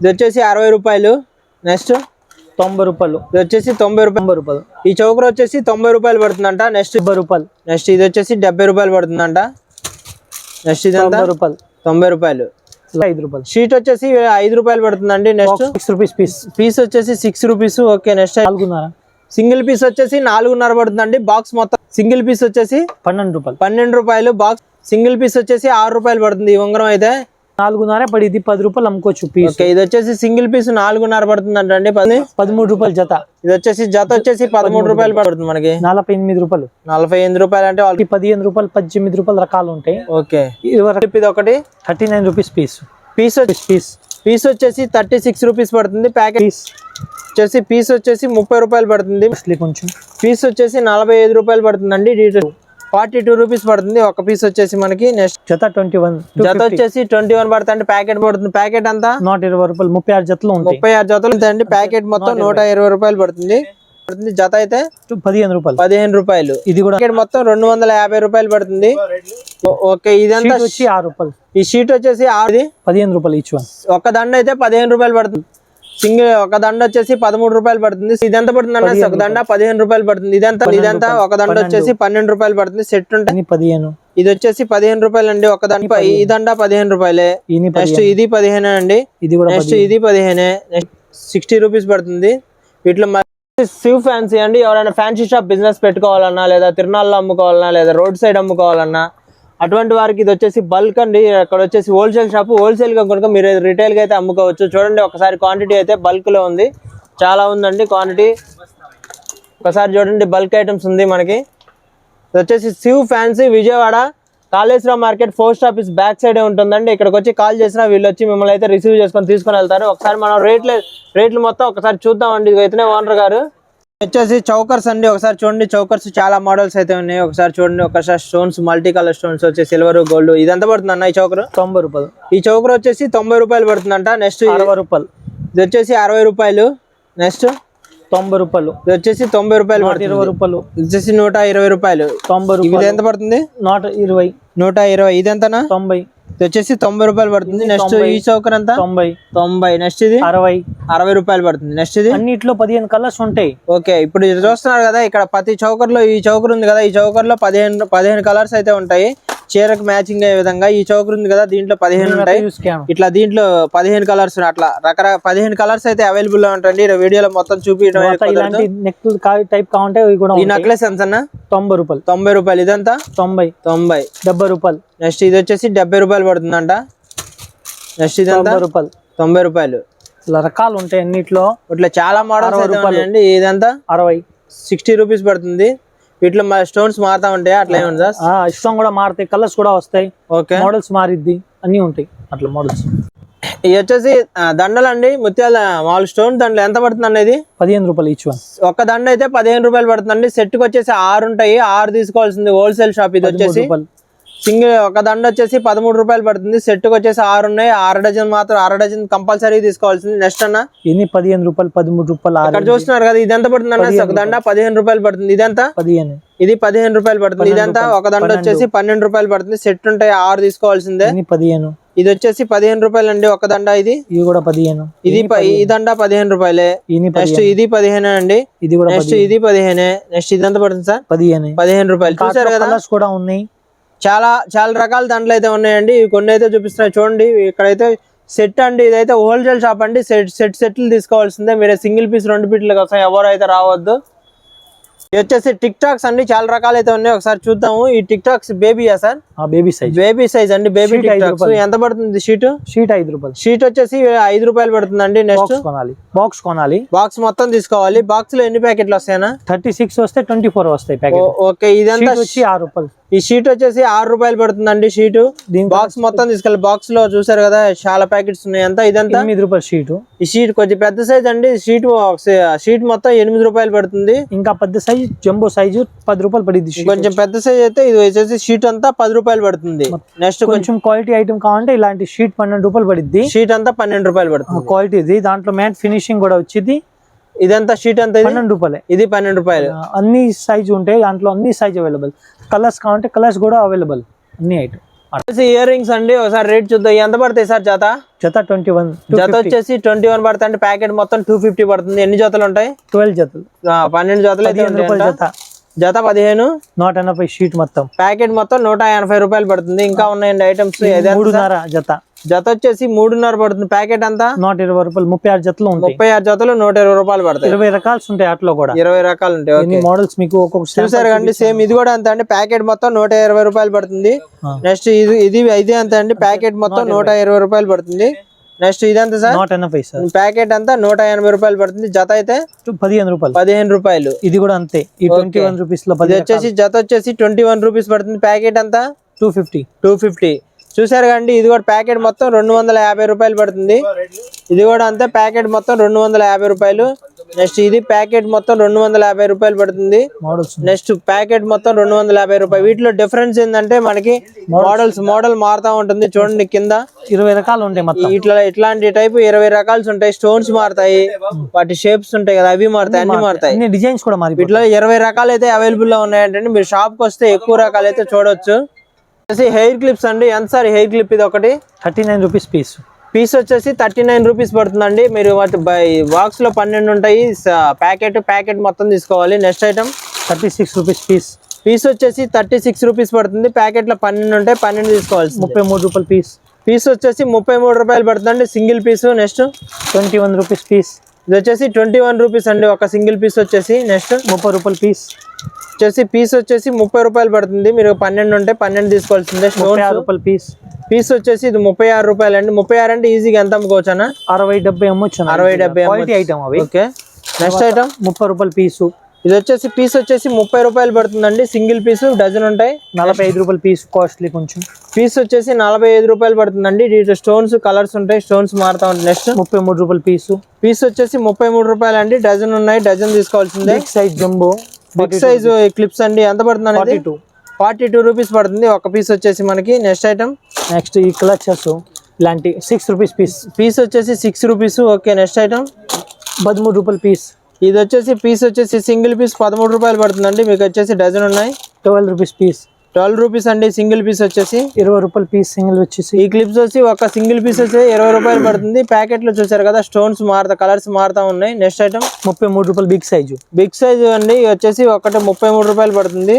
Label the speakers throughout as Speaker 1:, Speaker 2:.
Speaker 1: ఇది వచ్చేసి 60 రూపాయలు. నెక్స్ట్
Speaker 2: 90 రూపాయలు.
Speaker 1: ఇది వచ్చేసి 90 రూపాయలు. ఈ చౌకర్ వచ్చేసి 90 రూపాయలు పడుతుందంట. నెక్స్ట్
Speaker 2: 70 రూపాయలు.
Speaker 1: నెక్స్ట్ ఇది వచ్చేసి 70 రూపాయలు పడుతుందంట. నెక్స్ట్ ఇది
Speaker 2: 90 రూపాయలు.
Speaker 1: 90 రూపాయలు.
Speaker 2: 5 రూపాయలు.
Speaker 1: షీట్ వచ్చేసి 5 రూపాయలు పడుతుందండి. Next
Speaker 2: 6 rupees piece.
Speaker 1: పీస్ వచ్చేసి 6 rupees. Okay. Next
Speaker 2: 4.5.
Speaker 1: Single piece వచ్చేసి 4.5 పడుతుందండి. బాక్స్ మొత్తం సింగిల్ పీస్ వచ్చేసి
Speaker 2: 12 రూపాయలు.
Speaker 1: 12 రూపాయలు. బాక్స్ సింగిల్ పీస్ వచ్చేసి 6 రూపాయలు పడుతుంది. ఈ ఉంగరం అయితే
Speaker 2: 4.5 పడిద్ది. 10 రూపాయలు అమ్ముకోవచ్చు పీస్.
Speaker 1: ఓకే. ఇది వచ్చేసి సింగిల్ పీస్ 4.5 పడుతుందంట అండి.
Speaker 2: 13 రూపాయలు జత.
Speaker 1: ఇది వచ్చేసి జత వచ్చేసి 13 రూపాయలు పడుతుంది మనకి.
Speaker 2: 48 రూపాయలు.
Speaker 1: 48 రూపాయలు అంటే
Speaker 2: 15 రూపాయలు 18 రూపాయలు రకాలు ఉంటాయి.
Speaker 1: ఓకే. ఇది ఒకటి
Speaker 2: 39 రూపీస్ పీస్.
Speaker 1: పీస్ వచ్చేసి 36 రూపీస్ పడుతుంది. ప్యాకెట్ వచ్చేసి పీస్ వచ్చేసి 30 రూపాయలు పడుతుంది.
Speaker 2: కొంచెం
Speaker 1: పీస్ వచ్చేసి 45 రూపాయలు పడుతుందండి. 42 రూపీస్ పడుతుంది ఒక పీస్ వచ్చేసి మనకి. నెక్స్ట్
Speaker 2: జత 21.
Speaker 1: జత వచ్చేసి 21 పడుతుంది. ప్యాకెట్ పడుతుంది. ప్యాకెట్ అంతా
Speaker 2: 120 రూపాయలు. 36 జతలు ఉంటాయి.
Speaker 1: 36 జతలు అండి. ప్యాకెట్ మొత్తం 120 రూపాయలు పడుతుంది. జత అయితే
Speaker 2: 15 రూపాయలు.
Speaker 1: 15 రూపాయలు.
Speaker 2: ఇది కూడా
Speaker 1: ప్యాకెట్ మొత్తం 250 రూపాయలు పడుతుంది. ఓకే. ఇదంతా
Speaker 2: వచ్చి 6 రూపాయలు.
Speaker 1: ఈ షీట్ వచ్చేసి
Speaker 2: 15 రూపాయలు ఈచ్ వన్.
Speaker 1: ఒక దండ అయితే 15 రూపాయలు పడుతుంది. సింగిల్ ఒక దండ వచ్చేసి 13 రూపాయలు పడుతుంది. ఇదెంత పడుతుంది అన్న? ఒక దండ 15 రూపాయలు పడుతుంది. ఇదంతా ఒక దండ వచ్చేసి 12 రూపాయలు పడుతుంది. సెట్ ఉంటాయి
Speaker 2: 15.
Speaker 1: ఇది వచ్చేసి 15 రూపాయలు అండి. ఒక దండ ఈ దండ 15 రూపాయలే. నెక్స్ట్ ఇది 15 అండి. నెక్స్ట్ ఇది 15. నెక్స్ట్ 60 రూపీస్ పడుతుంది. వీటిలో సివ్ ఫ్యాన్సీ అండి. ఎవరైనా ఫ్యాన్సీ షాప్ బిజినెస్ పెట్టుకోవాలన్నా, లేదా తిరునాళ్ళలో అమ్ముకోవాలన్నా, లేదా రోడ్ సైడ్ అమ్ముకోవాలన్నా అటువంటి వారికి ఇది వచ్చేసి బల్క్ అండి. అక్కడ వచ్చేసి హోల్సేల్ షాప్. హోల్సేల్ గా కనుక మీరు రిటైల్ గా అయితే అమ్ముకోవచ్చు. చూడండి ఒకసారి క్వాంటిటీ అయితే బల్క్ లో ఉంది. చాలా ఉందండి క్వాంటిటీ. ఒకసారి చూడండి బల్క్ ఐటమ్స్ ఉంది మనకి. ఇది వచ్చేసి Shiv fancy Vijayawada Kaleswaram market post office back side ఉంటుందండి. ఇక్కడికి వచ్చి కాల్ చేసినా వీళ్ళు వచ్చి మిమ్మల్ని అయితే రిసీవ్ చేసుకొని తీసుకొని వెళ్తారు. ఒకసారి మనం రేట్లు మొత్తం ఒకసారి చూద్దామండి. ఇదైతేనే ఓనర్ గారు. వచ్చేసి చౌకర్స్ అండి. ఒకసారి చూడండి చౌకర్స్ చాలా మోడల్స్ అయితే ఉన్నాయి. ఒకసారి చూడండి. ఒకసారి స్టోన్స్ మల్టీ కలర్ స్టోన్స్ వచ్చి సిల్వర్ గోల్డ్. ఇది ఎంత పడుతుంది అన్న ఈ చౌకర్?
Speaker 2: 90 రూపాయలు.
Speaker 1: ఈ చౌకర్ వచ్చేసి 90 రూపాయలు పడుతుందంట. నెక్స్ట్
Speaker 2: 60 రూపాయలు.
Speaker 1: ఇది వచ్చేసి 60 రూపాయలు. నెక్స్ట్
Speaker 2: 90 రూపాయలు.
Speaker 1: ఇది వచ్చేసి 90 రూపాయలు.
Speaker 2: 120 రూపాయలు.
Speaker 1: ఇది వచ్చేసి 120 రూపాయలు.
Speaker 2: 90 రూపాయలు.
Speaker 1: ఇది ఎంత పడుతుంది?
Speaker 2: 120.
Speaker 1: 120. ఇది ఎంతనా?
Speaker 2: 90.
Speaker 1: ఇది వచ్చేసి 90 రూపాయలు పడుతుంది. నెక్స్ట్ ఈ చౌకర్ అంతా 90. నెక్స్ట్ ఇది 60 రూపాయలు పడుతుంది. నెక్స్ట్ ఇది
Speaker 2: అన్నిట్లో 15 కలర్స్ ఉంటాయి.
Speaker 1: ఓకే. ఇప్పుడు ఇది చూస్తున్నారు కదా, ఇక్కడ ప్రతి చౌకర్ లో ఈ చౌకర్ ఉంది కదా, ఈ చౌకర్ లో 15 కలర్స్ అయితే ఉంటాయి. చీరకు మ్యాచింగ్ అయ్యే విధంగా. ఈ చౌకర్ ఉంది కదా, దీంట్లో 15 ఉంటాయి. ఇట్లా దీంట్లో 15 కలర్స్ అట్లా 15 కలర్స్ అయితే అవైలబుల్ లో ఉంటాయండి. వీడియోలో మొత్తం చూపించడం.
Speaker 2: టైప్ కావాలంటే
Speaker 1: ఈ నెక్లెస్ ఎంత అన్న?
Speaker 2: 90 రూపాయలు.
Speaker 1: 90 రూపాయలు. ఇదంతా
Speaker 2: 90.
Speaker 1: 70
Speaker 2: రూపాయలు.
Speaker 1: నెక్స్ట్ ఇది వచ్చేసి 70 రూపాయలు పడుతుందంట. నెక్స్ట్ ఇది
Speaker 2: 90 రూపాయలు.
Speaker 1: 90 రూపాయలు.
Speaker 2: ఇలా రకాలు ఉంటాయి అన్నిట్లో.
Speaker 1: ఇట్లా చాలా మోడల్స్ అండి. ఇదంతా 60 రూపీస్ పడుతుంది. వీటిలో స్టోన్స్ మారుతా ఉంటాయి. అట్లా ఏముంది?
Speaker 2: ఇష్టం కూడా మారుతాయి. కలర్స్ కూడా వస్తాయి. ఓకే. మోడల్స్ మారిద్ది. అన్ని ఉంటాయి అట్లా మోడల్స్.
Speaker 1: ఇవి వచ్చేసి దండలు అండి. ముత్యాల మామూలు స్టోన్ దండలు ఎంత పడుతుంది అనేది?
Speaker 2: 15 రూపాయలు ఈచ్ వన్.
Speaker 1: ఒక దండ అయితే 15 రూపాయలు పడుతుందండి. సెట్ కి వచ్చేసి 6 ఉంటాయి. 6 తీసుకోవాల్సింది. హోల్సేల్ షాప్ ఇది వచ్చేసి. సింగిల్ ఒక దండ వచ్చేసి 13 రూపాయలు పడుతుంది. సెట్ కి వచ్చేసి 6 ఉన్నాయి. 6 డజన్ మాత్రం 6 డజన్ కంపల్సరీ తీసుకోవాల్సింది. నెక్స్ట్ అన్న
Speaker 2: ఇది 15 రూపాయలు. 13 రూపాయలు.
Speaker 1: అక్కడ చూస్తున్నారు కదా, ఇది ఎంత పడుతుంది అన్న? ఒక దండ 15 రూపాయలు పడుతుంది. ఇదంతా
Speaker 2: 15.
Speaker 1: ఇది 15 రూపాయలు పడుతుంది. ఇదంతా ఒక దండ వచ్చేసి 12 రూపాయలు పడుతుంది. సెట్ ఉంటాయి. 6 తీసుకోవాల్సిందే.
Speaker 2: 15.
Speaker 1: ఇది వచ్చేసి 15 రూపాయలు అండి ఒక దండ. ఇది
Speaker 2: కూడా 15.
Speaker 1: ఇది ఈ దండ 15 రూపాయలే. నెక్స్ట్ ఇది 15 అండి.
Speaker 2: ఇది కూడా
Speaker 1: నెక్స్ట్ ఇది 15. నెక్స్ట్ ఇది ఎంత పడుతుంది సార్?
Speaker 2: 15
Speaker 1: రూపాయలు. చూసారు కదా,
Speaker 2: కూడా ఉన్నాయి.
Speaker 1: చాలా రకాల దండలు అయితే ఉన్నాయండి. కొన్ని అయితే చూపిస్తున్నాయి చూడండి. ఇక్కడైతే సెట్ అండి. ఇదైతే హోల్సేల్ షాప్ అండి. సెట్లు తీసుకోవాల్సిందే. మీరు సింగిల్ పీస్ 2 పీట్ల కోసం ఎవరు అయితే రావద్దు. ఇది వచ్చేసి టిక్ టాక్స్ అండి. చాలా రకాలు అయితే ఉన్నాయి. ఒకసారి చూద్దాము. ఈ టిక్ టాక్స్ బేబీయా సార్? బేబీ సైజ్ అండి. బేబీ టిక్ టాక్స్ ఎంత పడుతుంది? షీట్ 5 రూపాయలు. షీట్ వచ్చేసి 5 రూపాయలు పడుతుందండి. నెక్స్ట్
Speaker 2: బాక్స్ కొనాలి.
Speaker 1: బాక్స్ మొత్తం తీసుకోవాలి. బాక్స్ లో ఎన్ని ప్యాకెట్లు వస్తాయనా?
Speaker 2: 36 వస్తే 24 వస్తాయి.
Speaker 1: ఓకే. ఇదంతా
Speaker 2: 6 రూపాయలు.
Speaker 1: ఈ షీట్ వచ్చేసి 6 రూపాయలు పడుతుందండి. షీట్ బాక్స్ మొత్తం తీసుకెళ్ళి బాక్స్ లో చూసారు కదా చాలా ప్యాకెట్స్ ఉన్నాయి. అంతా ఇదంతా
Speaker 2: 8 రూపాయలు షీట్.
Speaker 1: ఈ షీట్ కొంచెం పెద్ద సైజ్ అండి. షీట్ మొత్తం 8 రూపాయలు పడుతుంది.
Speaker 2: ఇంకా పెద్ద సైజ్ జంబో సైజు 10 రూపాయలు పడుతుంది.
Speaker 1: కొంచెం పెద్ద సైజ్ అయితే ఇది వచ్చేసి షీట్ అంతా 10 రూపాయలు పడుతుంది. నెక్స్ట్
Speaker 2: కొంచెం క్వాలిటీ ఐటమ్ కావాలంటే ఇలాంటి షీట్ 12 రూపాయలు పడుద్ది.
Speaker 1: షీట్ అంతా 12 రూపాయలు పడుతుంది.
Speaker 2: క్వాలిటీ ఇది. దాంట్లో మ్యాట్ ఫినిషింగ్ కూడా వచ్చింది.
Speaker 1: ఇదంతా షీట్ అంతా
Speaker 2: 12 రూపాయలు.
Speaker 1: ఇది 12 రూపాయలు.
Speaker 2: అన్ని సైజు ఉంటాయి దాంట్లో. అన్ని సైజ్ అవైలబుల్. కలర్స్ కావాలంటే కలర్స్ కూడా అవైలబుల్. అన్ని ఐటమ్
Speaker 1: ఇయర్ రింగ్స్ అండి ఒకసారి రేట్ చూద్దాం ఎంత పడతాయి సార్ జత?
Speaker 2: జత 21.
Speaker 1: జత వచ్చేసి 21 పడుతుంది అంటే ప్యాకెట్ మొత్తం 250 పడుతుంది. ఎన్ని జతలు ఉంటాయి?
Speaker 2: 12 జతలు.
Speaker 1: 12 జతలు అయితే
Speaker 2: జత.
Speaker 1: జత 15.
Speaker 2: 180 షీట్ మొత్తం.
Speaker 1: ప్యాకెట్ మొత్తం 180 రూపాయలు పడుతుంది. ఇంకా ఉన్నాయండి ఐటమ్స్.
Speaker 2: 3.5 జత.
Speaker 1: జత వచ్చేసి 3.5 పడుతుంది. ప్యాకెట్ అంతా
Speaker 2: 120 రూపాయలు. 36 జతలు ఉంటాయి.
Speaker 1: 36 జతలు 120 రూపాయలు పడతాయి.
Speaker 2: 20 రకాలు ఉంటాయి అట్లో కూడా.
Speaker 1: 20 రకాలు ఉంటాయి.
Speaker 2: ఓకే మోడల్స్ మీకు ఒక్కొక్క
Speaker 1: చూసారు కండి. సేమ్ ఇది కూడా అంతే అండి. ప్యాకెట్ మొత్తం 120 రూపాయలు పడుతుంది. నెక్స్ట్ ఇది ఇదే అంతే అండి. ప్యాకెట్ మొత్తం 120 రూపాయలు పడుతుంది. నెక్స్ట్ ఇదంతా సార్
Speaker 2: 180 సార్.
Speaker 1: ప్యాకెట్ అంతా 180 రూపాయలు పడుతుంది. జత అయితే
Speaker 2: 15 రూపాయలు.
Speaker 1: 15 రూపాయలు.
Speaker 2: ఇది కూడా అంతే. ఈ 21 రూపీస్ లో
Speaker 1: వచ్చేసి జత వచ్చేసి 21 రూపీస్ పడుతుంది. ప్యాకెట్ అంతా
Speaker 2: 250.
Speaker 1: చూసారు కండి. ఇది కూడా ప్యాకెట్ మొత్తం 250 రూపాయలు పడుతుంది. ఇది కూడా అంతే. ప్యాకెట్ మొత్తం 250 రూపాయలు. నెక్స్ట్ ఇది ప్యాకెట్ మొత్తం 250 రూపాయలు పడుతుంది. నెక్స్ట్ ప్యాకెట్ మొత్తం 250 రూపాయలు. వీటిలో డిఫరెన్స్ ఏంటంటే మనకి మోడల్ మారుతా ఉంటుంది. చూడండి కింద
Speaker 2: 20 రకాలు ఉంటాయి మొత్తం.
Speaker 1: ఇట్లాంటి టైప్ 20 రకాలు ఉంటాయి. స్టోన్స్ మారుతాయి, వాటి షేప్స్ ఉంటాయి కదా అవి మారుతాయి, అన్ని మారుతాయి.
Speaker 2: డిజైన్స్ కూడా మారి.
Speaker 1: ఇట్లా 20 రకాలు అయితే అవైలబుల్ లో ఉన్నాయంటే మీరు షాప్ కి వస్తే ఎక్కువ రకాలు అయితే చూడొచ్చు. హెయిర్ క్లిప్స్ అండి. ఎంత సార్ హెయిర్ క్లిప్? ఇది ఒకటి
Speaker 2: 39 రూపీస్
Speaker 1: పీస్ వచ్చేసి 39 రూపీస్ పడుతుందండి. మీరు వాటి బాక్స్ లో 12 ఉంటాయి. ప్యాకెట్ మొత్తం తీసుకోవాలి. నెక్స్ట్ ఐటమ్
Speaker 2: 36 రూపీస్
Speaker 1: పీస్ వచ్చేసి 36 రూపీస్ పడుతుంది. ప్యాకెట్ లో 12 ఉంటాయి. 12 తీసుకోవాలి.
Speaker 2: 33 రూపాయలు
Speaker 1: పీస్ వచ్చేసి 33 రూపాయలు పడుతుందండి సింగిల్ పీస్. నెక్స్ట్
Speaker 2: 21 రూపీస్
Speaker 1: ఇది వచ్చేసి 21 రూపీస్ అండి ఒక సింగిల్ పీస్ వచ్చేసి. నెక్స్ట్
Speaker 2: 30 రూపాయలు
Speaker 1: పీస్ వచ్చేసి 30 రూపాయలు పడుతుంది. మీరు 12 ఉంటే 12 తీసుకోవాల్సిందే.
Speaker 2: 36 రూపాయలు
Speaker 1: పీస్ వచ్చేసి ఇది 36 రూపాయలు అండి. 36 అంటే ఈజీగా ఎంత అమ్ముకోవచ్చు అన్న?
Speaker 2: 60-70 అమ్మొచ్చు.
Speaker 1: 60-70
Speaker 2: ఐటమ్ అవి.
Speaker 1: ఓకే నెక్స్ట్ ఐటమ్
Speaker 2: 30 రూపాయలు పీసు.
Speaker 1: ఇది వచ్చేసి పీస్ వచ్చేసి 30 రూపాయలు పడుతుందండి. సింగిల్ పీసు డజన్ ఉంటాయి.
Speaker 2: 45 రూపాయలు పీస్ కాస్ట్లీ కొంచెం.
Speaker 1: పీస్ వచ్చేసి 45 రూపాయలు పడుతుందండి. దీంట్లో స్టోన్స్ కలర్స్ ఉంటాయి. స్టోన్స్ మారుతా ఉంటాయి. నెక్స్ట్
Speaker 2: 33 రూపాయలు పీస్
Speaker 1: వచ్చేసి 33 రూపాయలు అండి. డజన్ ఉన్నాయి. డజన్ తీసుకోవాల్సిందే.
Speaker 2: Size jumbo
Speaker 1: big size clips అండి. ఎంత పడుతుంది? 42 రూపీస్ పడుతుంది ఒక పీస్ వచ్చేసి మనకి. నెక్స్ట్ ఐటమ్
Speaker 2: నెక్స్ట్ ఈ క్లచెస్ ఇలాంటి 6 రూపీస్
Speaker 1: పీస్ వచ్చేసి 6 రూపీస్. ఓకే నెక్స్ట్ ఐటమ్
Speaker 2: 13 రూపాయలు
Speaker 1: ఇది వచ్చేసి పీస్ వచ్చేసి సింగిల్ పీస్ 13 రూపాయలు పడుతుందండి. మీకు వచ్చేసి డజన్ ఉన్నాయి.
Speaker 2: 12 రూపీస్
Speaker 1: 12 రూపీస్ అండి సింగిల్ పీస్ వచ్చేసి.
Speaker 2: 20 రూపాయలు సింగిల్ వచ్చేసి.
Speaker 1: ఈ క్లిప్స్ వచ్చి ఒక సింగిల్ పీస్ వచ్చి 20 రూపాయలు పడుతుంది. ప్యాకెట్ లో చూసారు కదా స్టోన్స్ కలర్స్ మారుతా ఉన్నాయి. నెక్స్ట్ ఐటమ్
Speaker 2: 33 రూపాయలు బిగ్ సైజ్
Speaker 1: అండి. వచ్చేసి ఒకటి 33 రూపాయలు పడుతుంది.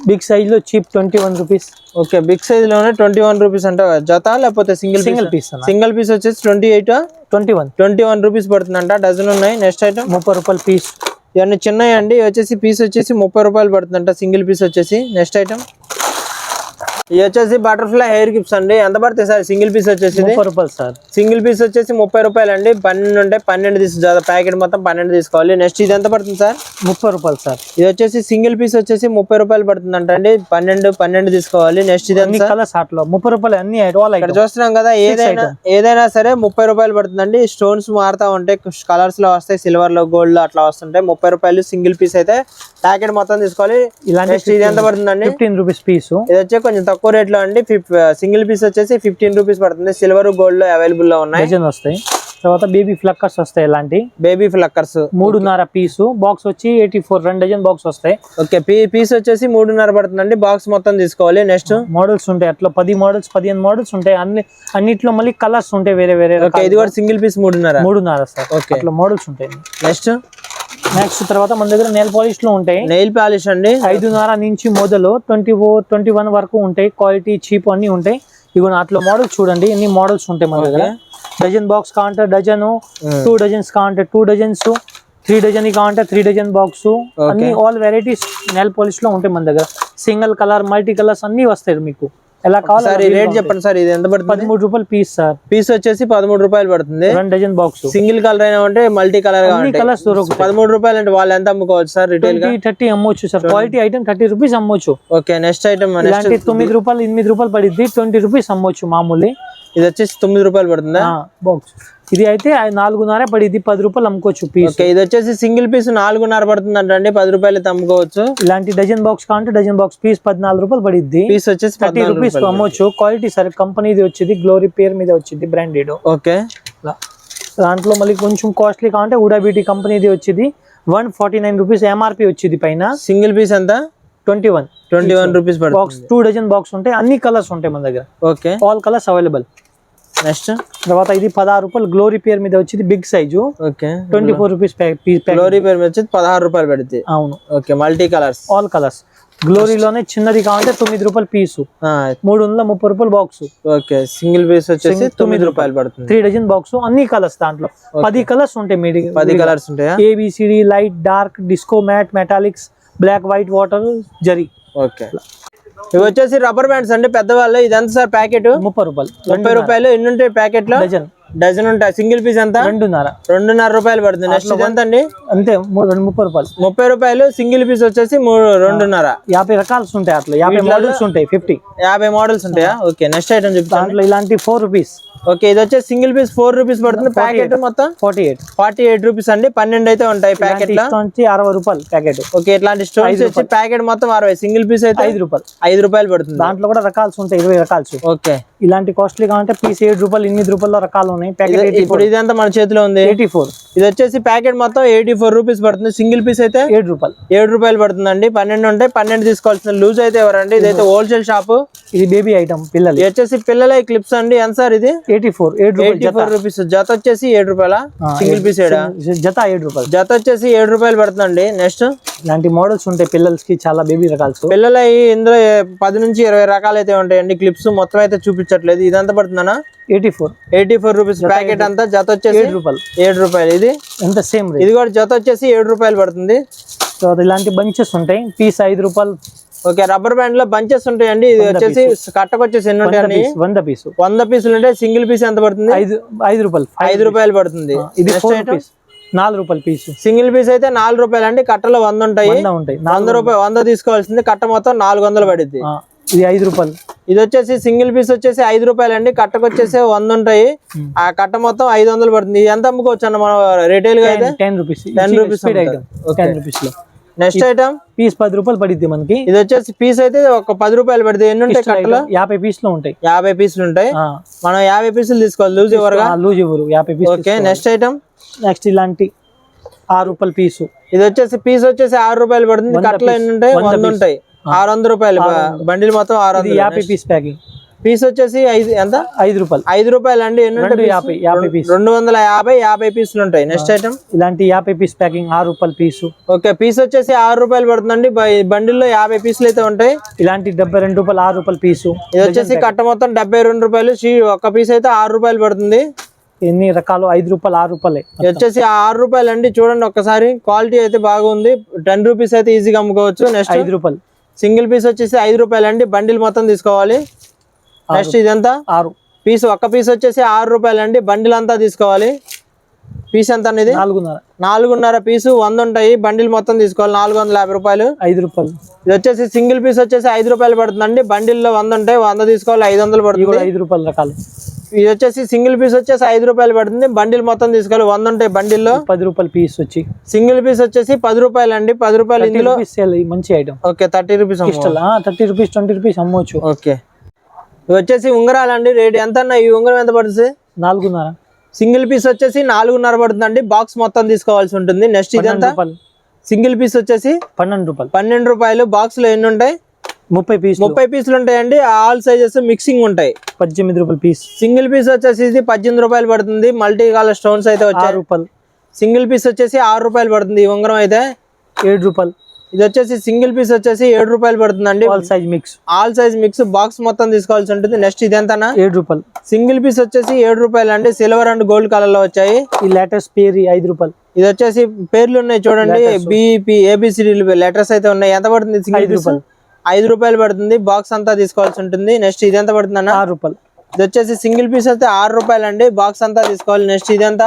Speaker 2: బిగ్ సైజ్ లో cheap 21 rupees.
Speaker 1: Okay big size లోనే 21 రూపీస్ అంటే జత లేకపోతే సింగిల్ పీస్ వచ్చేసి 21 రూపీస్ పడుతుందంట. డజన్ ఉన్నాయి. నెక్స్ట్ ఐటమ్
Speaker 2: 30 రూపాయలు పీస్.
Speaker 1: ఇవన్నీ చిన్నవి అండి. వచ్చేసి పీస్ వచ్చేసి 30 రూపాయలు పడుతుందంట సింగిల్ పీస్ వచ్చేసి. నెక్స్ట్ ఐటమ్ ఇది వచ్చేసి బటర్ఫ్లై హెయిర్ క్లిప్స్ అండి. ఎంత పడుతుంది సార్ సింగిల్ పీస్ వచ్చేసి?
Speaker 2: 30 రూపాయలు సార్.
Speaker 1: సింగిల్ పీస్ వచ్చేసి 30 రూపాయలు అండి. 12 ఉంటాయి. 12 తీసుకోవాలి. ప్యాకెట్ మొత్తం 12 తీసుకోవాలి. నెక్స్ట్ ఇది ఎంత పడుతుంది సార్?
Speaker 2: 30 రూపాయలు సార్.
Speaker 1: ఇది వచ్చేసి సింగిల్ పీస్ వచ్చేసి 30 రూపాయలు పడుతుంది అంట అండి. 12 తీసుకోవాలి. నెక్స్ట్ ఇది
Speaker 2: అన్ని కలర్స్ అట్లా 30 రూపాయలు అన్ని
Speaker 1: ఇక్కడ చూస్తున్నాం కదా. ఏదైనా సరే 30 రూపాయలు పడుతుందండి. స్టోన్స్ మారుతా ఉంటాయి. కలర్స్ లో వస్తాయి. సిల్వర్ లో గోల్డ్ లో అట్లా వస్తుంటాయి. 30 రూపాయలు సింగిల్ పీస్ అయితే. ప్యాకెట్ మొత్తం తీసుకోవాలి. ఇలాంటి ఇది ఎంత పడుతుందండి?
Speaker 2: 15 రూపీస్ పీస్.
Speaker 1: ఇది వచ్చి కొంచెం తక్కువ రేట్ లో అండి. సింగిల్ పీస్ వచ్చేసి 15 రూపీస్ పడుతుంది. సిల్వర్ గోల్డ్ లో అవైలబుల్ లో ఉన్నాయి.
Speaker 2: వస్తాయి. తర్వాత బేబీ ఫ్లక్కర్స్ వస్తాయి. ఇలాంటి
Speaker 1: బేబీ ఫ్లక్కర్స్
Speaker 2: 3.5 పీసు. బాక్స్ వచ్చి 84 2 డజన్ బాక్స్ వస్తాయి.
Speaker 1: ఓకే పీస్ వచ్చేసి 3.5 పడుతుందండి. బాక్స్ మొత్తం తీసుకోవాలి. నెక్స్ట్
Speaker 2: మోడల్స్ ఉంటాయి. అట్లా 10 మోడల్స్ 15 మోడల్స్ ఉంటాయి. అన్నిట్లో మళ్ళీ కలర్స్ ఉంటాయి వేరే.
Speaker 1: ఇది కూడా సింగిల్ పీస్ 3.5
Speaker 2: సార్. ఓకే అట్లా మోడల్స్ ఉంటాయి. నెక్స్ట్ తర్వాత మన దగ్గర నెయిల్ పాలిష్ లో ఉంటాయి.
Speaker 1: నెయిల్ పాలిష్ అండి
Speaker 2: 5.5 నుంచి మొదలు 21 వరకు ఉంటాయి. క్వాలిటీ చీప్ అన్ని ఉంటాయి. ఇవి అట్లా మోడల్స్ చూడండి. ఎన్ని మోడల్స్ ఉంటాయి మన దగ్గర. డజన్ బాక్స్ కావాలంటే డజన్, 2 డజన్స్ కావాలంటే 2 డజన్స్, 3 డజన్ కావాలంటే 3 డజన్ బాక్స్. అన్ని ఆల్ వెరైటీస్ నెయిల్ పాలిష్ లో ఉంటాయి మన దగ్గర. సింగిల్ కలర్, మల్టీ కలర్స్ అన్ని వస్తాయి మీకు. ఎలా కావాలి
Speaker 1: రేట్ చెప్పండి సార్. ఇది ఎంత పడుతుంది? 13
Speaker 2: రూపాయలు పీస్ సార్.
Speaker 1: పీస్ వచ్చేసి 13 రూపాయలు పడుతుంది.
Speaker 2: 2 డజన్ బాక్స్.
Speaker 1: సింగిల్ కలర్ అయినా అంటే మల్టీ కలర్
Speaker 2: కలర్స్
Speaker 1: 13 రూపాయలు అంటే వాళ్ళు ఎంత అమ్ముకోవచ్చు సార్? రిటైల్ గా
Speaker 2: 30 అమ్మొచ్చు సార్. క్వాలిటీ ఐటమ్ 30 రూపీస్ అమ్మొచ్చు.
Speaker 1: ఓకే నెక్స్ట్ ఐటమ్
Speaker 2: 9 రూపాయలు 8 రూపాయలు పడిద్ది. 20 రూపీస్ అమ్మొచ్చు మామూలు.
Speaker 1: ఇది వచ్చేసి 9 రూపాయలు పడుతుందా
Speaker 2: బాక్స్? ఇది అయితే 4.5 పడిద్ది. 10 రూపాయలు అమ్ముకోవచ్చు పీస్.
Speaker 1: ఇది వచ్చేసి సింగిల్ పీస్ 4.5 పడుతుంది అండి. 10 రూపాయలు అమ్ముకోవచ్చు.
Speaker 2: ఇలాంటి డజన్ బాక్స్ కావాలంటే డజన్ బాక్స్ పీస్ 14 రూపాయలు పడిద్ది.
Speaker 1: పీస్ వచ్చేసి
Speaker 2: 30 రూపీస్ అమ్మొచ్చు. క్వాలిటీ సరే కంపెనీది వచ్చింది. గ్లోరీ పేరు మీద వచ్చింది బ్రాండెడ్.
Speaker 1: ఓకే
Speaker 2: దాంట్లో మళ్ళీ కొంచెం కాస్ట్లీ కావాలంటే ఉడా బ్యూటీ కంపెనీది వచ్చింది. 149 రూపీస్ ఎంఆర్పి వచ్చింది పైన.
Speaker 1: సింగిల్ పీస్ ఎంత?
Speaker 2: 21
Speaker 1: రూపీస్
Speaker 2: బాక్స్
Speaker 1: పడుతుంది.
Speaker 2: 2 డజన్ బాక్స్ ఉంటాయి, అన్ని కలర్స్ ఉంటాయి మన దగ్గర,
Speaker 1: okay
Speaker 2: all colours available.
Speaker 1: Next
Speaker 2: తర్వాత ఇది 16 రూపాయలు గ్లోరీ పేర్ మీద వచ్చేది big size,
Speaker 1: okay
Speaker 2: 24 rupees
Speaker 1: Glory pair వచ్చేది 16 రూపాయలు పడుతుంది.
Speaker 2: అవును,
Speaker 1: okay multi colours,
Speaker 2: all colours. గ్లోరీలోనే చిన్నది కావాలంటే 9 రూపాయలు పీసు, 330 రూపాయలు బాక్స్.
Speaker 1: ఓకే సింగిల్ పీస్ వచ్చేసి 9 రూపాయలు పడుతుంది.
Speaker 2: 3 డజన్ బాక్స్, అన్ని కలర్స్, దాంట్లో 10 కలర్స్ ఉంటాయి.
Speaker 1: 10 కలర్స్ ఉంటాయా?
Speaker 2: A B C D, light, dark, disco, matt, metallics, black, white, water, zari.
Speaker 1: Okay ఇవి వచ్చేసి రబ్బర్ బ్యాండ్స్ అండి పెద్దవాళ్ళు. ఇది ఎంత సార్ ప్యాకెట్?
Speaker 2: 30 రూపాయలు.
Speaker 1: 30 రూపాయలు. ఎన్ని ఉంటాయి ప్యాకెట్ లో? డజన్ ఉంటాయి. సింగిల్ పీస్ ఎంత? 2.5 రూపాయలు పడుతుంది. నెక్స్ట్ ఇది ఎంత అండి?
Speaker 2: అంతే 30 రూపాయలు.
Speaker 1: 30 రూపాయలు. సింగిల్ పీస్ వచ్చేసి 2.5.
Speaker 2: 50 రకాలు ఉంటాయి, అట్లా 50 మోడల్స్ ఉంటాయి. 50
Speaker 1: మోడల్స్ ఉంటాయా? ఓకే నెక్స్ట్ ఐటమ్ చెప్తాను.
Speaker 2: దాంట్లో ఇలాంటి 4 రూపీస్.
Speaker 1: ఓకే ఇది వచ్చేసి సింగిల్ పీస్ 4 రూపీస్ పడుతుంది. ప్యాకెట్ మొత్తం 48 రూపీస్ అండి. 12 అయితే ఉంటాయి ప్యాకెట్ లో.
Speaker 2: 60 రూపాయలు ప్యాకెట్.
Speaker 1: ఓకే ఇట్లాంటి స్టోన్స్ వచ్చి ప్యాకెట్ మొత్తం 60. సింగిల్ పీస్ అయితే 5 రూపాయలు పడుతుంది.
Speaker 2: దాంట్లో కూడా రకాల్స్ ఉంటాయి, 20 రకాలు.
Speaker 1: ఓకే
Speaker 2: ఇలాంటి కాస్ట్లీ కావాలంటే పీస్ 7 రూపాయలు, 8 రూపాయల రకాలు ఉన్నాయి. ప్యాకెట్
Speaker 1: ఇప్పుడు ఇదంతా మన చేతిలో ఉంది
Speaker 2: 84.
Speaker 1: ఇది వచ్చేసి ప్యాకెట్ మొత్తం 84 రూపీస్ పడుతుంది. సింగిల్ పీస్ అయితే 7 రూపాయలు పడుతుందండి. 12 ఉంటాయి. 12 తీసుకోవాల్సిన. లూజ్ అయితే ఎవరండి? ఇదైతే హోల్సేల్ షాప్.
Speaker 2: ఇది బేబీ ఐటమ్ పిల్లలు.
Speaker 1: ఇది వచ్చేసి పిల్లల క్లిప్స్ అండి. ఎంత సార్ ఇది?
Speaker 2: 84
Speaker 1: రూపీస్. జత వచ్చేసి 7 రూపాయల. సింగిల్ పీస్
Speaker 2: జత 7 రూపాయలు.
Speaker 1: జత వచ్చేసి 7 రూపాయలు పడుతుందండి. నెక్స్ట్
Speaker 2: ఇలాంటి మోడల్స్ ఉంటాయి పిల్లలకి, చాలా బేబీ రకాలు.
Speaker 1: పిల్లల ఇందులో 10 నుంచి 20 రకాలు అయితే ఉంటాయండి. క్లిప్స్ మొత్తం అయితే చూపించట్లేదు. ఇదంతా పడుతుందన్నా 84 రూపీస్ ప్యాకెట్ అంతా. జత వచ్చేసి 7 రూపాయలు. ఇది
Speaker 2: ఎంత సేమ్.
Speaker 1: ఇది కూడా జత వచ్చేసి 7 రూపాయలు పడుతుంది.
Speaker 2: తర్వాత ఇలాంటి బంచెస్ ఉంటాయి, పీస్ 5 రూపాయలు.
Speaker 1: ఓకే రబ్బర్ బ్యాండ్ లో బంచెస్ ఉంటాయండి. ఇది వచ్చేసి కట్టకు వచ్చేసి ఎన్ని ఉంటాయండి?
Speaker 2: 100 పీసు.
Speaker 1: 100 పీసులు ఉంటాయి. సింగిల్ పీస్ ఎంత పడుతుంది?
Speaker 2: 5 రూపాయలు.
Speaker 1: 5 రూపాయలు పడుతుంది.
Speaker 2: ఇది 4 రూపాయలు పీసు.
Speaker 1: సింగిల్ పీస్ అయితే 4 రూపాయలు అండి. కట్టలో 100 ఉంటాయి. 100 రూపాయలు 100 తీసుకోవాల్సింది. కట్ట మొత్తం 400 పడుద్ది.
Speaker 2: ఇది 5 రూపాయలు.
Speaker 1: ఇది వచ్చేసి సింగిల్ పీస్ వచ్చేసి 5 రూపాయలు అండి. కట్టకు వచ్చేసి 100 ఉంటాయి. ఆ కట్ట మొత్తం 500 పడుతుంది. ఎంత అమ్ముకోవచ్చు అన్న మనం రిటైల్ గా అయితే?
Speaker 2: 10 రూపీస్.
Speaker 1: 10 రూపీస్.
Speaker 2: 10 రూపీస్ లో.
Speaker 1: నెక్స్ట్ ఐటమ్
Speaker 2: పీస్ 10 రూపాయలు పడిద్ది మనకి.
Speaker 1: ఇది వచ్చేసి పీస్ అయితే ఒక 10 రూపాయలు పడుతుంది. ఎన్ని ఉంటాయి కట్టలో?
Speaker 2: 50 పీసులు ఉంటాయి.
Speaker 1: 50 పీసులు ఉంటాయి. మనం 50 పీసులు తీసుకోవాలి. లూజ్ ఇవ్వరుగా?
Speaker 2: లూజ్ ఇవ్వరు. 50 పీసులు.
Speaker 1: Okay next item.
Speaker 2: నెక్స్ట్ ఇలాంటి 6 రూపాయలు పీసు.
Speaker 1: ఇది వచ్చేసి పీస్ వచ్చేసి 6 రూపాయలు పడుతుంది. కట్టలో ఎన్ని ఉంటాయి? 100 ఉంటాయి. 600 రూపాయలు బండిల్ మొత్తం 600.
Speaker 2: 50 పీస్ ప్యాకింగ్.
Speaker 1: పీస్ వచ్చేసి ఎంత?
Speaker 2: 5 రూపాయలు.
Speaker 1: 5 రూపాయలు అండి. ఎన్ని ఉంటాయి?
Speaker 2: 50 పీస్.
Speaker 1: 250 పీసులు ఉంటాయి. నెక్స్ట్ ఐటమ్
Speaker 2: ఇలాంటి 50 పీస్ ప్యాకింగ్ 6 రూపాయలు పీసు.
Speaker 1: ఓకే పీస్ వచ్చేసి 6 రూపాయలు పడుతుందండి. బండిల్లో 50 పీసులు అయితే ఉంటాయి.
Speaker 2: ఇలాంటి 72 రూపాయలు 6 రూపాయలు పీసు.
Speaker 1: ఇది వచ్చేసి కట్ట మొత్తం 72 రూపాయలు. ఒక పీస్ అయితే 6 రూపాయలు పడుతుంది.
Speaker 2: ఎన్ని రకాలు? 5 రూపాయలు 6 రూపాయలే.
Speaker 1: ఇది వచ్చేసి 6 రూపాయలు అండి. చూడండి ఒక్కసారి. క్వాలిటీ అయితే బాగుంది. 10 రూపీస్ అయితే ఈజీగా అమ్ముకోవచ్చు. నెక్స్ట్
Speaker 2: 5 రూపాయలు.
Speaker 1: సింగిల్ పీస్ వచ్చేసి 5 రూపాయలు అండి. బండిల్ మొత్తం తీసుకోవాలి. నెక్స్ట్ ఇదంతా
Speaker 2: 6
Speaker 1: పీస్. ఒక్క పీస్ వచ్చేసి 6 రూపాయలు అండి. బండిల్ అంతా తీసుకోవాలి. పీస్ ఎంత అనేది? 4.5 పీసు. 100 ఉంటాయి. బండిల్ మొత్తం తీసుకోవాలి. 450 రూపాయలు.
Speaker 2: 5 రూపాయలు.
Speaker 1: ఇది వచ్చేసి సింగిల్ పీస్ వచ్చేసి 5 రూపాయలు పడుతుందండి. బండిల్లో 100 ఉంటాయి. 100 తీసుకోవాలి. 500 పడుతుంది.
Speaker 2: 5 రూపాయల రకాలు.
Speaker 1: ఇది వచ్చేసి సింగిల్ పీస్ వచ్చేసి 5 రూపాయలు పడుతుంది. బండిల్ మొత్తం తీసుకోవాలి. 100 ఉంటాయి బండిల్లో.
Speaker 2: 10 రూపాయలు పీస్ వచ్చి
Speaker 1: సింగిల్ పీస్ వచ్చేసి 10 రూపాయలు అండి. 10 రూపాయలు ఇందులో
Speaker 2: మంచి item.
Speaker 1: Okay 30 rupees.
Speaker 2: 30 rupees 20 rupees అమ్మవచ్చు.
Speaker 1: ఓకే ఇవి వచ్చేసి ఉంగరాలు అండి. రేట్ ఎంత అన్న? ఈ ఉంగరం ఎంత పడుతుంది?
Speaker 2: 4.5.
Speaker 1: సింగిల్ పీస్ వచ్చేసి 4.5 పడుతుందండి. బాక్స్ మొత్తం తీసుకోవాల్సి ఉంటుంది. నెక్స్ట్ ఇదంతా సింగిల్ పీస్ వచ్చేసి
Speaker 2: 12 రూపాయలు.
Speaker 1: 12 రూపాయలు. బాక్స్ లో ఎన్ని ఉంటాయి? 30 పీసులు ఉంటాయండి. ఆల్ సైజెస్ మిక్సింగ్ ఉంటాయి.
Speaker 2: 18 రూపాయలు పీస్.
Speaker 1: సింగిల్ పీస్ వచ్చేసి 18 రూపాయలు పడుతుంది. మల్టీ కలర్ స్టోన్స్ అయితే వచ్చాయి.
Speaker 2: 6 రూపాయలు.
Speaker 1: సింగిల్ పీస్ వచ్చేసి 6 రూపాయలు పడుతుంది. ఈ ఉంగరం అయితే
Speaker 2: 7 రూపాయలు.
Speaker 1: ఇది వచ్చేసి సింగిల్ పీస్ వచ్చేసి 7 రూపాయలు పడుతుందండి. ఆల్ సైజ్ మిక్స్ బాక్స్ మొత్తం తీసుకోవాల్సి ఉంటుంది. నెక్స్ట్ ఇది ఎంత?
Speaker 2: 7 రూపాయలు.
Speaker 1: సింగిల్ పీస్ వచ్చేసి 7 రూపాయలు అండి. సిల్వర్ అండ్ గోల్డ్ కలర్ లో వచ్చాయి.
Speaker 2: ఈ లేటెస్ట్ పేరు 5 రూపాయలు.
Speaker 1: ఇది వచ్చేసి పేర్లు ఉన్నాయి చూడండి. బిపి ఏబిసిడి లెటర్స్ అయితే ఉన్నాయి. ఎంత పడుతుంది? 5 రూపాయలు. 5 రూపాయలు పడుతుంది. బాక్స్ అంతా తీసుకోవాల్సి ఉంటుంది. నెక్స్ట్ ఇది ఎంత పడుతుంది అన్న?
Speaker 2: 6 రూపాయలు.
Speaker 1: ఇది వచ్చేసి సింగిల్ పీస్ అయితే 6 రూపాయలు అండి. బాక్స్ అంతా తీసుకోవాలి. నెక్స్ట్ ఇది ఎంత?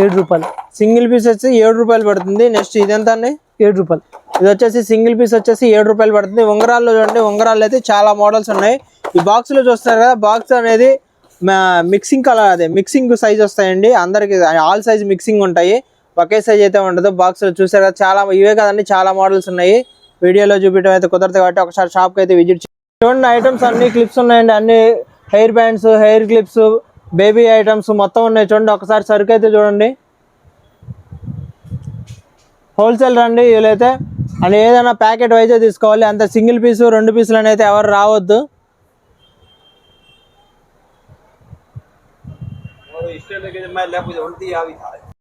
Speaker 2: 7 రూపాయలు.
Speaker 1: సింగిల్ పీస్ వచ్చి 7 రూపాయలు పడుతుంది. నెక్స్ట్ ఇది ఎంత అండి?
Speaker 2: 7 రూపాయలు.
Speaker 1: ఇది వచ్చేసి సింగిల్ పీస్ వచ్చేసి 7 రూపాయలు పడుతుంది. ఉంగరాల్లో చూడండి. ఉంగరాలు అయితే చాలా మోడల్స్ ఉన్నాయి. ఈ బాక్స్ లో చూస్తున్నారు కదా. బాక్స్ అనేది మిక్సింగ్ కలర్, అదే మిక్సింగ్ సైజ్ వస్తాయండి. అందరికి ఆల్ సైజ్ మిక్సింగ్ ఉంటాయి. ఒకే సైజ్ అయితే ఉండదు. బాక్స్ లో చూసారు కదా. చాలా ఇవే కదండి, చాలా మోడల్స్ ఉన్నాయి. వీడియోలో చూపించడం అయితే కుదరదు కాబట్టి ఒకసారి షాప్కి అయితే విజిట్ చూడండి. ఐటమ్స్ అన్ని క్లిప్స్ ఉన్నాయండి. అన్ని hair bands, hair clips, baby items మొత్తం ఉన్నాయి. చూడండి ఒకసారి సరుకు అయితే చూడండి. హోల్సేల్ రండి వీలైతే, అండ్ ఏదైనా ప్యాకెట్ వైజే తీసుకోవాలి, అంత సింగిల్ పీసు 2 పీసులు అయితే ఎవరు రావద్దు.